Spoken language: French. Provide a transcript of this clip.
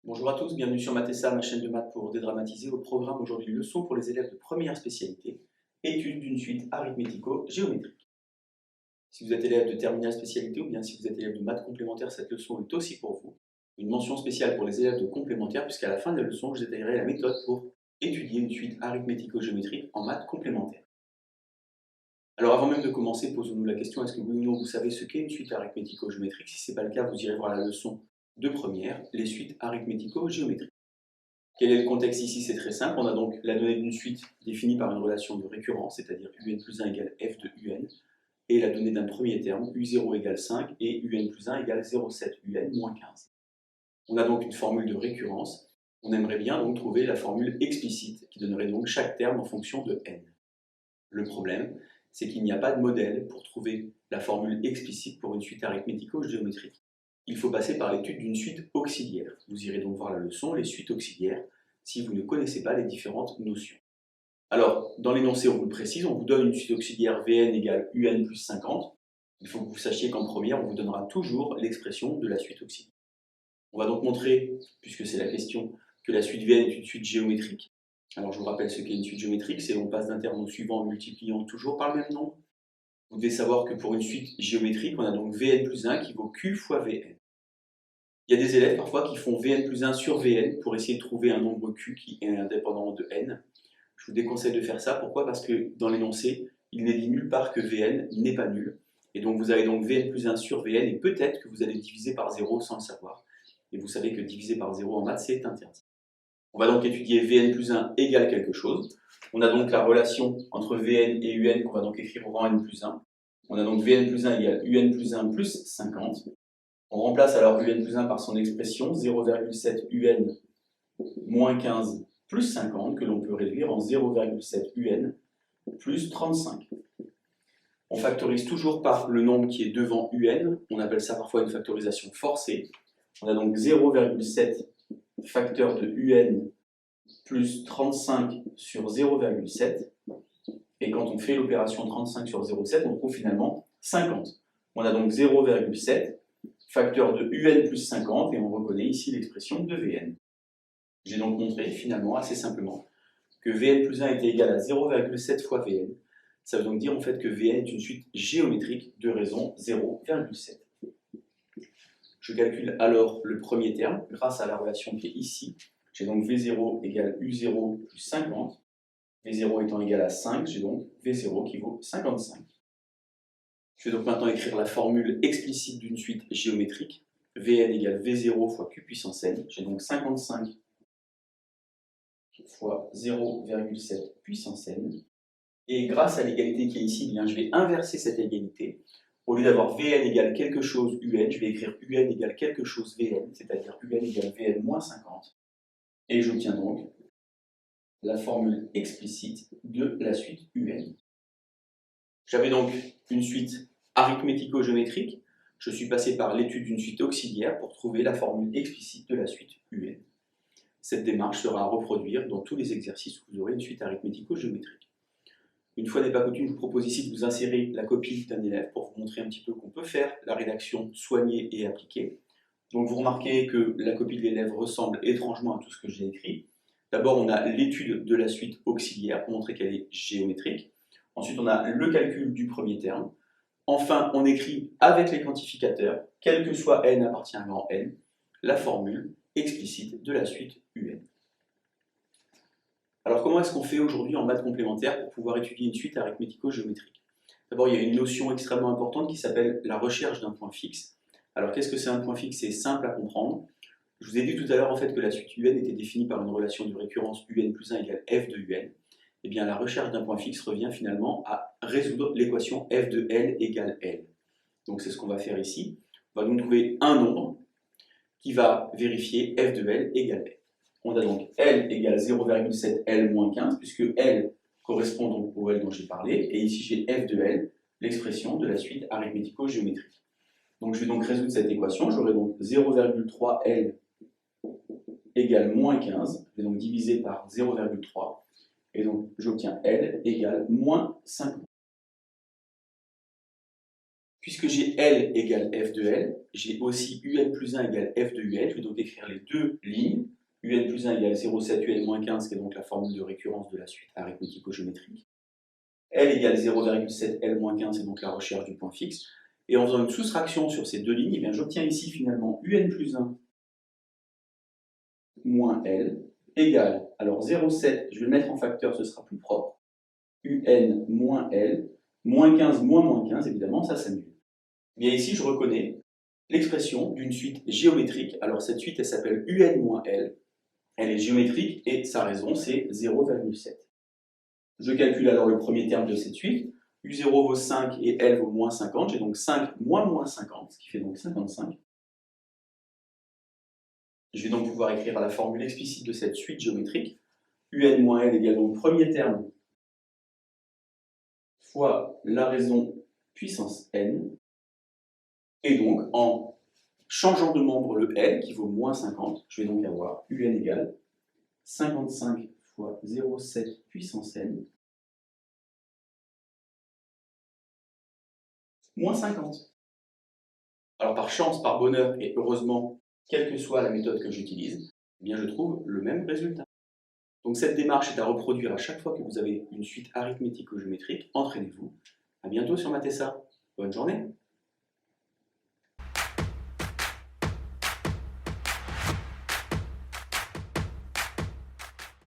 Bonjour à tous, bienvenue sur Mathessa, ma chaîne de maths pour dédramatiser. Au programme aujourd'hui, leçon pour les élèves de première spécialité, étude d'une suite arithmético-géométrique. Si vous êtes élève de terminale spécialité ou bien si vous êtes élève de maths complémentaire, cette leçon est aussi pour vous. Une mention spéciale pour les élèves de complémentaire, puisqu'à la fin de la leçon, je détaillerai la méthode pour étudier une suite arithmético-géométrique en maths complémentaire. Alors avant même de commencer, posons-nous la question, est-ce que oui ou non vous savez ce qu'est une suite arithmético-géométrique? Si ce n'est pas le cas, vous irez voir la leçon de première, les suites arithmético-géométriques. Quel est le contexte ici? C'est très simple, on a donc la donnée d'une suite définie par une relation de récurrence, c'est-à-dire un plus 1 égale f de un, et la donnée d'un premier terme, u0 égale 5 et un plus 1 égale 0,7 un moins 15. On a donc une formule de récurrence, on aimerait bien donc trouver la formule explicite qui donnerait donc chaque terme en fonction de n. Le problème, c'est qu'il n'y a pas de modèle pour trouver la formule explicite pour une suite arithmético-géométrique. Il faut passer par l'étude d'une suite auxiliaire. Vous irez donc voir la leçon, les suites auxiliaires, si vous ne connaissez pas les différentes notions. Alors, dans l'énoncé, on vous le précise, on vous donne une suite auxiliaire Vn égale un plus 50. Il faut que vous sachiez qu'en première, on vous donnera toujours l'expression de la suite auxiliaire. On va donc montrer, puisque c'est la question, que la suite Vn est une suite géométrique. Alors, je vous rappelle ce qu'est une suite géométrique, c'est on passe d'un terme au suivant en multipliant toujours par le même nombre. Vous devez savoir que pour une suite géométrique, on a donc Vn plus 1 qui vaut Q fois Vn. Il y a des élèves parfois qui font Vn plus 1 sur Vn pour essayer de trouver un nombre Q qui est indépendant de n. Je vous déconseille de faire ça. Pourquoi? Parce que dans l'énoncé, il n'est dit nulle part que Vn n'est pas nul. Et donc vous avez donc Vn plus 1 sur Vn et peut-être que vous allez diviser par 0 sans le savoir. Et vous savez que diviser par 0 en maths, c'est interdit. On va donc étudier Vn plus 1 égale quelque chose. On a donc la relation entre Vn et Un qu'on va donc écrire au rang n plus 1. On a donc Vn plus 1 égale Un plus 1 plus 50. On remplace alors un plus 1 par son expression 0,7 un moins 15 plus 50 que l'on peut réduire en 0,7 un plus 35. On factorise toujours par le nombre qui est devant un, on appelle ça parfois une factorisation forcée. On a donc 0,7 facteur de un plus 35 sur 0,7. Et quand on fait l'opération 35 sur 0,7, on trouve finalement 50. On a donc 0,7 facteur de un plus 50, et on reconnaît ici l'expression de Vn. J'ai donc montré finalement assez simplement que Vn plus 1 était égal à 0,7 fois Vn. Ça veut donc dire en fait que Vn est une suite géométrique de raison 0,7. Je calcule alors le premier terme grâce à la relation qui est ici. J'ai donc V0 égale U0 plus 50. V0 étant égal à 5, j'ai donc V0 qui vaut 55. Je vais donc maintenant écrire la formule explicite d'une suite géométrique. Vn égale V0 fois Q puissance n. J'ai donc 55 fois 0,7 puissance n. Et grâce à l'égalité qui est ici, je vais inverser cette égalité. Au lieu d'avoir Vn égale quelque chose Un, je vais écrire Un égale quelque chose Vn, c'est-à-dire Un égale Vn moins 50. Et j'obtiens donc la formule explicite de la suite Un. J'avais donc une suite arithmético-géométrique. Je suis passé par l'étude d'une suite auxiliaire pour trouver la formule explicite de la suite Un. Cette démarche sera à reproduire dans tous les exercices où vous aurez une suite arithmético-géométrique. Une fois n'est pas coutume, je vous propose ici de vous insérer la copie d'un élève pour vous montrer un petit peu qu'on peut faire la rédaction soignée et appliquée. Donc vous remarquez que la copie de l'élève ressemble étrangement à tout ce que j'ai écrit. D'abord, on a l'étude de la suite auxiliaire pour montrer qu'elle est géométrique. Ensuite, on a le calcul du premier terme. Enfin, on écrit avec les quantificateurs, quel que soit n appartient à grand N, la formule explicite de la suite Un. Alors, comment est-ce qu'on fait aujourd'hui en maths complémentaire pour pouvoir étudier une suite arithmético-géométrique? D'abord, il y a une notion extrêmement importante qui s'appelle la recherche d'un point fixe. Alors, qu'est-ce que c'est un point fixe? C'est simple à comprendre. Je vous ai dit tout à l'heure en fait que la suite Un était définie par une relation de récurrence Un plus 1 égale f de Un. Eh bien, la recherche d'un point fixe revient finalement à résoudre l'équation f de L égale L. Donc, c'est ce qu'on va faire ici. On va donc trouver un nombre qui va vérifier f de L égale L. On a donc L égale 0,7 L moins 15, puisque L correspond donc au L dont j'ai parlé, et ici j'ai f de L, l'expression de la suite arithmético-géométrique. Donc je vais donc résoudre cette équation, j'aurai donc 0,3 L égale moins 15, je vais donc diviser par 0,3, et donc j'obtiens L égale moins 50. Puisque j'ai L égale f de L, j'ai aussi un plus 1 égale f de Un. Je vais donc écrire les deux lignes. Un plus 1 égale 0,7 moins 15, qui est donc la formule de récurrence de la suite arithmético-géométrique. L égale 0,7 L moins 15, c'est donc la recherche du point fixe. Et en faisant une soustraction sur ces deux lignes, eh bien, j'obtiens ici finalement Un plus 1 moins L égale, alors 0,7, je vais le mettre en facteur, ce sera plus propre, Un moins L, moins 15 moins 15, évidemment, ça s'annule. Bien ici, je reconnais l'expression d'une suite géométrique. Alors cette suite, elle s'appelle Un moins L, elle est géométrique et sa raison, c'est 0,7. Je calcule alors le premier terme de cette suite. U0 vaut 5 et L vaut moins 50. J'ai donc 5 moins 50, ce qui fait donc 55. Je vais donc pouvoir écrire la formule explicite de cette suite géométrique. Un moins L égale donc premier terme fois la raison puissance n. Et donc, en changeant de membre le L, qui vaut moins 50, je vais donc avoir Un égale 55 fois 0,7 puissance n, moins 50. Alors par chance, par bonheur, et heureusement, quelle que soit la méthode que j'utilise, eh bien je trouve le même résultat. Donc cette démarche est à reproduire à chaque fois que vous avez une suite arithmético-géométrique. Entraînez-vous. À bientôt sur Matessa. Bonne journée.